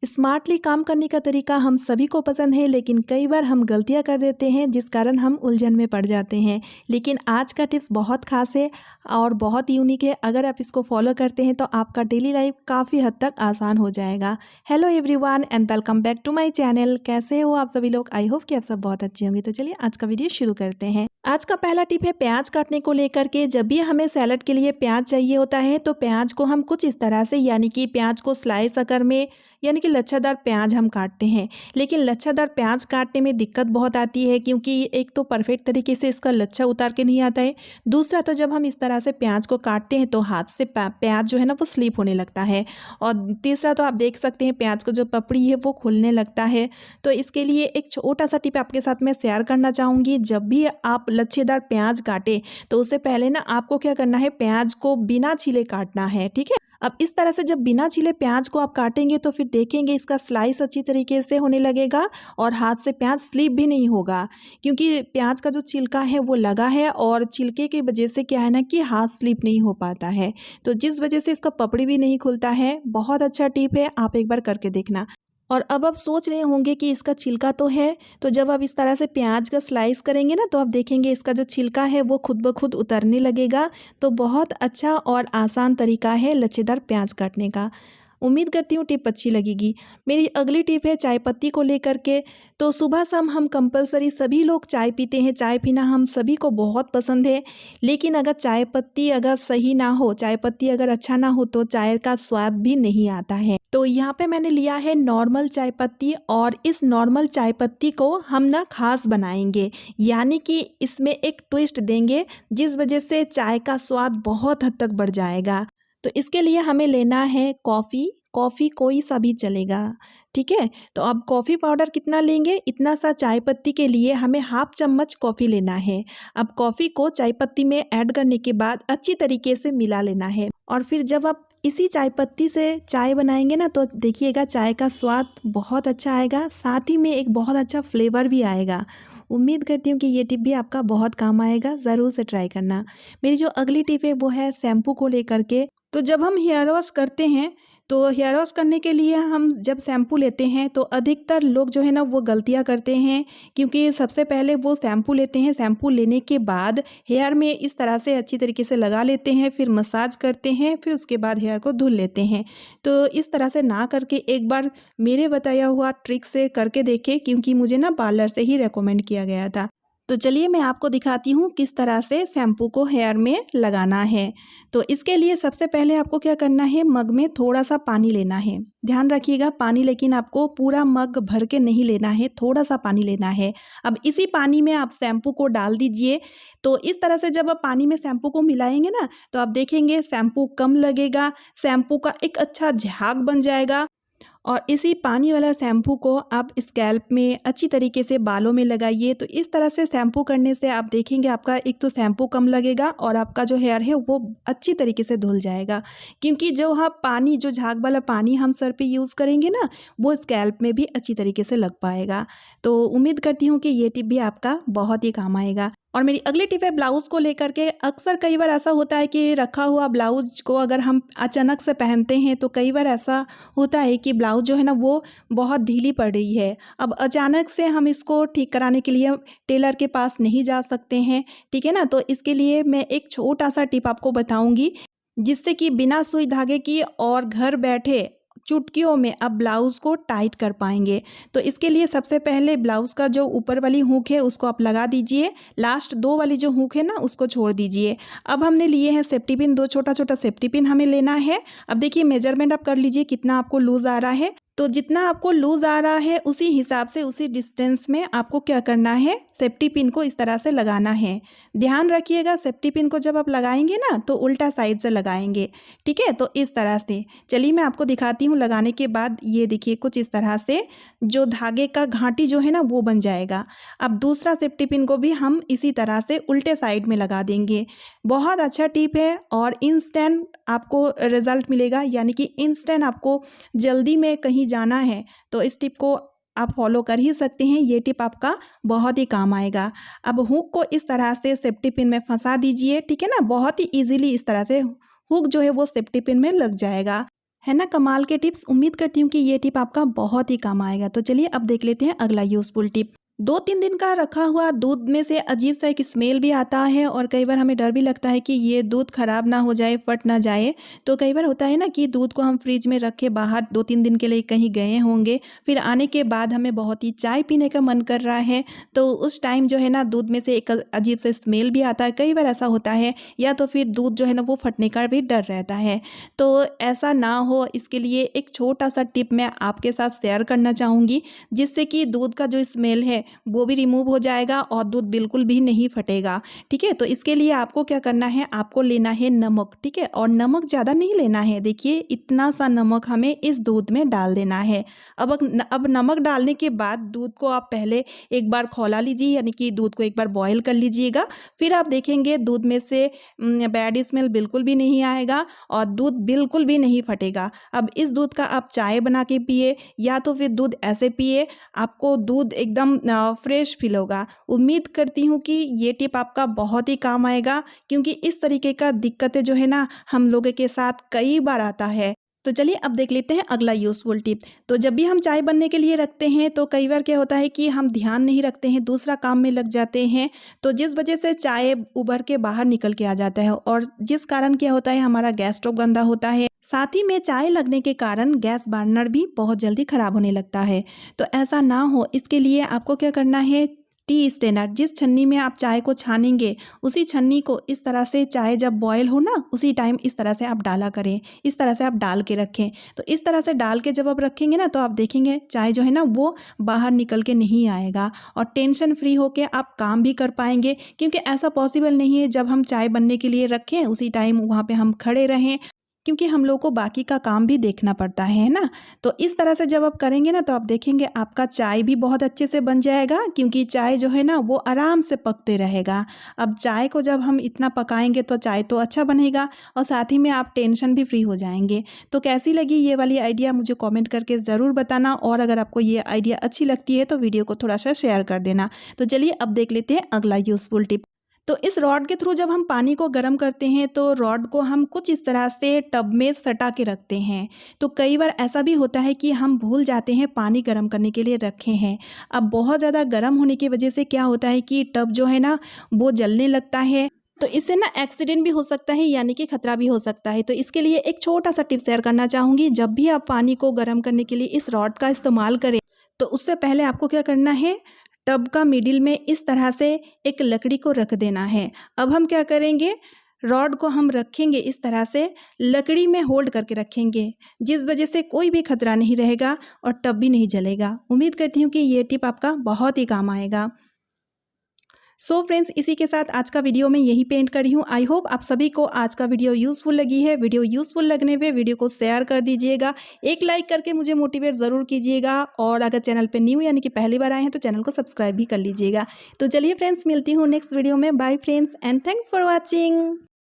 Smartly काम करने का तरीका हम सभी को पसंद है, लेकिन कई बार हम गलतियां कर देते हैं जिस कारण हम उलझन में पड़ जाते हैं। लेकिन आज का टिप्स बहुत खास है और बहुत यूनिक है। अगर आप इसको फॉलो करते हैं तो आपका डेली लाइफ काफ़ी हद तक आसान हो जाएगा। Hello everyone and welcome back to my channel. कैसे हो आप सभी लोग? आई होप कि आप सब बहुत अच्छे होंगे। तो चलिए आज का वीडियो शुरू करते हैं। आज का पहला टिप है प्याज काटने को लेकर के। जब भी हमें सैलड के लिए प्याज चाहिए होता है तो प्याज को हम कुछ इस तरह से, यानी कि प्याज को स्लाइस आकार में, यानी कि लच्छादार प्याज हम काटते हैं। लेकिन लच्छादार प्याज काटने में दिक्कत बहुत आती है, क्योंकि एक तो परफेक्ट तरीके से इसका लच्छा उतार के नहीं आता है। दूसरा तो जब हम इस तरह से प्याज को काटते हैं तो हाथ से प्याज जो है ना वो स्लिप होने लगता है। और तीसरा तो आप देख सकते हैं प्याज को जो पपड़ी है वो खुलने लगता है। तो इसके लिए एक छोटा सा टिप आपके साथ मैं शेयर करना चाहूँगी। जब भी आप लच्छेदार प्याज काटें तो उससे पहले ना आपको क्या करना है, प्याज को बिना छीले काटना है। ठीक है। अब इस तरह से जब बिना छीले प्याज को आप काटेंगे तो फिर देखेंगे इसका स्लाइस अच्छी तरीके से होने लगेगा और हाथ से प्याज स्लिप भी नहीं होगा, क्योंकि प्याज का जो छिलका है वो लगा है और छिलके की वजह से क्या है ना कि हाथ स्लिप नहीं हो पाता है, तो जिस वजह से इसका पपड़ी भी नहीं खुलता है। बहुत अच्छा टिप है, आप एक बार करके देखना। और अब आप सोच रहे होंगे कि इसका छिलका तो है, तो जब आप इस तरह से प्याज का स्लाइस करेंगे ना तो आप देखेंगे इसका जो छिलका है वो खुद ब खुद उतरने लगेगा। तो बहुत अच्छा और आसान तरीका है लच्छेदार प्याज काटने का। उम्मीद करती हूँ टिप अच्छी लगेगी। मेरी अगली टिप है चाय पत्ती को लेकर के। तो सुबह शाम हम कंपलसरी सभी लोग चाय पीते हैं, चाय पीना हम सभी को बहुत पसंद है। लेकिन अगर चाय पत्ती अगर सही ना हो, चाय पत्ती अगर अच्छा ना हो तो चाय का स्वाद भी नहीं आता है। तो यहाँ पे मैंने लिया है नॉर्मल चाय पत्ती और इस नॉर्मल चाय पत्ती को हम ना खास बनाएंगे, यानी कि इसमें एक ट्विस्ट देंगे जिस वजह से चाय का स्वाद बहुत हद तक बढ़ जाएगा। तो इसके लिए हमें लेना है कॉफ़ी कोई सा भी चलेगा। ठीक है। तो अब कॉफ़ी पाउडर कितना लेंगे, इतना सा चाय पत्ती के लिए हमें हाफ चम्मच कॉफ़ी लेना है। अब कॉफ़ी को चाय पत्ती में ऐड करने के बाद अच्छी तरीके से मिला लेना है और फिर जब आप इसी चाय पत्ती से चाय बनाएंगे ना तो देखिएगा चाय का स्वाद बहुत अच्छा आएगा, साथ ही में एक बहुत अच्छा फ्लेवर भी आएगा। उम्मीद करती हूँ कि ये टिप भी आपका बहुत काम आएगा, ज़रूर से ट्राई करना। मेरी जो अगली टिप है वो है शैम्पू को लेकर के। तो जब हम हेयर वॉश करते हैं तो हेयर वॉश करने के लिए हम जब शैम्पू लेते हैं तो अधिकतर लोग जो है ना वो गलतियां करते हैं, क्योंकि सबसे पहले वो शैम्पू लेते हैं, शैम्पू लेने के बाद हेयर में इस तरह से अच्छी तरीके से लगा लेते हैं, फिर मसाज करते हैं, फिर उसके बाद हेयर को धुल लेते हैं। तो इस तरह से ना करके एक बार मेरे बताया हुआ ट्रिक से करके देखें, क्योंकि मुझे ना पार्लर से ही रेकमेंड किया गया था। तो चलिए मैं आपको दिखाती हूँ किस तरह से शैम्पू को हेयर में लगाना है। तो इसके लिए सबसे पहले आपको क्या करना है, मग में थोड़ा सा पानी लेना है। ध्यान रखिएगा पानी लेकिन आपको पूरा मग भर के नहीं लेना है, थोड़ा सा पानी लेना है। अब इसी पानी में आप शैम्पू को डाल दीजिए। तो इस तरह से जब आप पानी में शैम्पू को मिलाएंगे ना तो आप देखेंगे शैम्पू कम लगेगा, शैम्पू का एक अच्छा झाग बन जाएगा। और इसी पानी वाला शैम्पू को आप स्कैल्प में अच्छी तरीके से बालों में लगाइए। तो इस तरह से शैम्पू करने से आप देखेंगे आपका एक तो शैम्पू कम लगेगा और आपका जो हेयर है वो अच्छी तरीके से धुल जाएगा, क्योंकि जो हम पानी, जो झाग वाला पानी हम सर पे यूज़ करेंगे ना वो स्कैल्प में भी अच्छी तरीके से लग पाएगा। तो उम्मीद करती हूँ कि ये टिप भी आपका बहुत ही काम आएगा। और मेरी अगली टिप है ब्लाउज़ को लेकर के। अक्सर कई बार ऐसा होता है कि रखा हुआ ब्लाउज को अगर हम अचानक से पहनते हैं तो कई बार ऐसा होता है कि ब्लाउज जो है ना वो बहुत ढीली पड़ रही है। अब अचानक से हम इसको ठीक कराने के लिए टेलर के पास नहीं जा सकते हैं। ठीक है ना। तो इसके लिए मैं एक छोटा सा टिप आपको बताऊंगी, जिससे कि बिना सुई धागे की और घर बैठे चुटकियों में आप ब्लाउज़ को टाइट कर पाएंगे। तो इसके लिए सबसे पहले ब्लाउज़ का जो ऊपर वाली हुक है उसको आप लगा दीजिए, लास्ट दो वाली जो हुक है ना उसको छोड़ दीजिए। अब हमने लिए हैं सेफ्टी पिन, दो छोटा छोटा सेफ्टी पिन हमें लेना है। अब देखिए मेजरमेंट आप कर लीजिए कितना आपको लूज़ आ रहा है। तो जितना आपको लूज़ आ रहा है उसी हिसाब से, उसी डिस्टेंस में आपको क्या करना है, सेफ्टी पिन को इस तरह से लगाना है। ध्यान रखिएगा सेफ्टी पिन को जब आप लगाएंगे ना तो उल्टा साइड से लगाएंगे। ठीक है। तो इस तरह से चलिए मैं आपको दिखाती हूँ लगाने के बाद। ये देखिए कुछ इस तरह से जो धागे का घाटी जो है ना वो बन जाएगा। अब दूसरा सेफ्टी पिन को भी हम इसी तरह से उल्टे साइड में लगा देंगे। बहुत अच्छा टिप है और इंस्टेंट आपको रिजल्ट मिलेगा, यानी कि इंस्टेंट आपको जल्दी में कहीं जाना है तो इस टिप को आप फॉलो कर ही सकते हैं। ये टिप आपका बहुत ही काम आएगा। अब हुक को इस तरह से सेफ्टी पिन में फंसा दीजिए। ठीक है ना। बहुत ही इजीली इस तरह से हुक जो है वो सेफ्टी पिन में लग जाएगा। है ना कमाल के टिप्स। उम्मीद करती हूँ कि ये टिप आपका बहुत ही काम आएगा। तो चलिए अब देख लेते हैं अगला यूज़फुल टिप। 2-3 दिन का रखा हुआ दूध में से अजीब सा एक स्मेल भी आता है और कई बार हमें डर भी लगता है कि ये दूध खराब ना हो जाए, फट ना जाए। तो कई बार होता है ना कि दूध को हम फ्रिज में रख के बाहर 2-3 दिन के लिए कहीं गए होंगे, फिर आने के बाद हमें बहुत ही चाय पीने का मन कर रहा है, तो उस टाइम जो है ना दूध में से एक अजीब सा स्मेल भी आता है। कई बार ऐसा होता है, या तो फिर दूध जो है ना वो फटने का भी डर रहता है। तो ऐसा ना हो इसके लिए एक छोटा-सा टिप मैं आपके साथ शेयर करना चाहूँगी, जिससे कि दूध का जो स्मेल है वो भी रिमूव हो जाएगा और दूध बिल्कुल भी नहीं फटेगा। ठीक है, तो इसके लिए आपको क्या करना है, आपको लेना है नमक। ठीक है, और नमक ज़्यादा नहीं लेना है। देखिए इतना सा नमक हमें इस दूध में डाल देना है। अब नमक डालने के बाद दूध को आप पहले एक बार खौला लीजिए, यानी कि दूध को एक बार बॉयल कर लीजिएगा। फिर आप देखेंगे दूध में से बैड स्मेल बिल्कुल भी नहीं आएगा और दूध बिल्कुल भी नहीं फटेगा। अब इस दूध का आप चाय बना के पिए, या तो फिर दूध ऐसे पिए, आपको दूध एकदम फ्रेश फील होगा। उम्मीद करती हूँ कि ये टिप आपका बहुत ही काम आएगा, क्योंकि इस तरीके का दिक्कतें जो है ना हम लोगों के साथ कई बार आता है। तो चलिए अब देख लेते हैं अगला यूज़फुल टिप। तो जब भी हम चाय बनने के लिए रखते हैं तो कई बार क्या होता है कि हम ध्यान नहीं रखते हैं, दूसरा काम में लग जाते हैं, तो जिस वजह से चाय उभर के बाहर निकल के आ जाता है और जिस कारण क्या होता है हमारा गैस स्टोव गंदा होता है। साथ ही में चाय लगने के कारण गैस बर्नर भी बहुत जल्दी खराब होने लगता है। तो ऐसा ना हो इसके लिए आपको क्या करना है, टी स्टेनर, जिस छन्नी में आप चाय को छानेंगे उसी छन्नी को इस तरह से चाय जब बॉयल हो ना उसी टाइम इस तरह से आप डाला करें, इस तरह से आप डाल के रखें। तो इस तरह से डाल के जब आप रखेंगे ना तो आप देखेंगे चाय जो है ना वो बाहर निकल के नहीं आएगा और टेंशन फ्री होके आप काम भी कर पाएंगे, क्योंकि ऐसा पॉसिबल नहीं है जब हम चाय बनने के लिए रखें उसी टाइम वहाँ पे हम खड़े रहें, क्योंकि हम लोग को बाकी का काम भी देखना पड़ता है ना। तो इस तरह से जब आप करेंगे ना तो आप देखेंगे आपका चाय भी बहुत अच्छे से बन जाएगा, क्योंकि चाय जो है ना वो आराम से पकते रहेगा। अब चाय को जब हम इतना पकाएंगे तो चाय तो अच्छा बनेगा और साथ ही में आप टेंशन भी फ्री हो जाएंगे। तो कैसी लगी ये वाली आइडिया मुझे कमेंट करके ज़रूर बताना, और अगर आपको ये आइडिया अच्छी लगती है तो वीडियो को थोड़ा सा शेयर कर देना। तो चलिए अब देख लेते हैं अगला यूज़फुल टिप। तो इस रॉड के थ्रू जब हम पानी को गर्म करते हैं तो रॉड को हम कुछ इस तरह से टब में सटा के रखते हैं। तो कई बार ऐसा भी होता है कि हम भूल जाते हैं पानी गर्म करने के लिए रखे हैं। अब बहुत ज़्यादा गर्म होने की वजह से क्या होता है कि टब जो है ना वो जलने लगता है, तो इससे ना एक्सीडेंट भी हो सकता है, यानी कि खतरा भी हो सकता है। तो इसके लिए एक छोटा सा टिप शेयर करना चाहूँगी। जब भी आप पानी को गर्म करने के लिए इस रॉड का इस्तेमाल करें तो उससे पहले आपको क्या करना है, टब का मिडिल में इस तरह से एक लकड़ी को रख देना है। अब हम क्या करेंगे, रॉड को हम रखेंगे इस तरह से, लकड़ी में होल्ड करके रखेंगे, जिस वजह से कोई भी खतरा नहीं रहेगा और टब भी नहीं जलेगा। उम्मीद करती हूँ कि ये टिप आपका बहुत ही काम आएगा। सो फ्रेंड्स, इसी के साथ आज का वीडियो मैं यही पे एंड करी हूँ। आई होप आप सभी को आज का वीडियो यूज़फुल लगी है। वीडियो यूज़फुल लगने पे वीडियो को शेयर कर दीजिएगा, एक लाइक करके मुझे मोटिवेट ज़रूर कीजिएगा, और अगर चैनल पे न्यू यानी कि पहली बार आए हैं तो चैनल को सब्सक्राइब भी कर लीजिएगा। तो चलिए फ्रेंड्स, मिलती हूँ नेक्स्ट वीडियो में। Bye friends and thanks for watching.